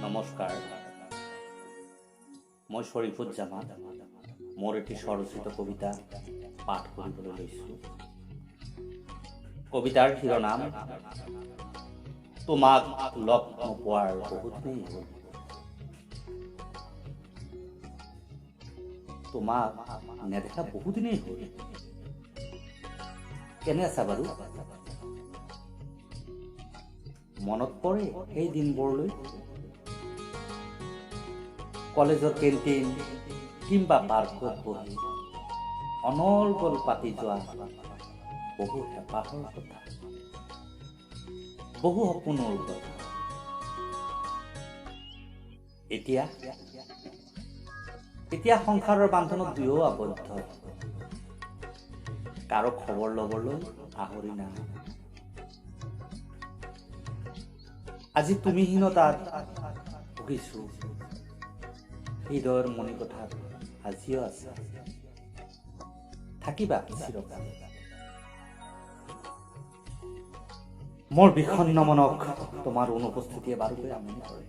নমস্কাৰ, মই শ্বৰীফুজ্জামান। মোৰ এটি স্বৰচিত কবিতা পাঠ কৰিবলৈ লৈছোঁ। কবিতাৰ শিৰোনাম তোমাক লগ নোপোৱাৰ বহুত দিন হ'ল। তোমাক নেদেখা বহুদিনেই হ'ল। কেনে আছা বাৰু? মনত পৰে সেই দিনবোৰলৈ? কলেজৰ কেণ্টিন কিম্বা পাৰ্কত বহি অনৰ্গল পাতি যোৱা বহু হেঁপাহৰ কথা, বহু সপোনৰ কথা। এতিয়া সংসাৰৰ বান্ধনত দুয়ো আবদ্ধ। কাৰো খবৰ ল'বলৈ আহৰি নাই। আজি তুমিহীনতাত ভুগিছো, হৃদয়ৰ মণিকোঠাত আজিও আছে। থাকিবা চিৰকাল। মোৰ বিষণ্ণ মনক তোমাৰ অনুপস্থিতিয়ে বাৰুকৈ আমনি কৰে।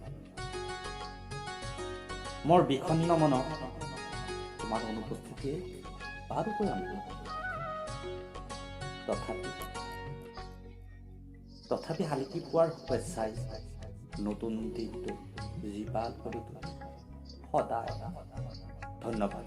মোৰ বিষণ্ণ মনক তোমাৰ অনুপস্থিতিয়ে বাৰুকৈ আমনি কৰে। তথাপি শালিকি পোৱাৰ শুভেচ্ছাই নতুন দিনটো জীপাল কৰি তোলে সদায়। ধন্যবাদ।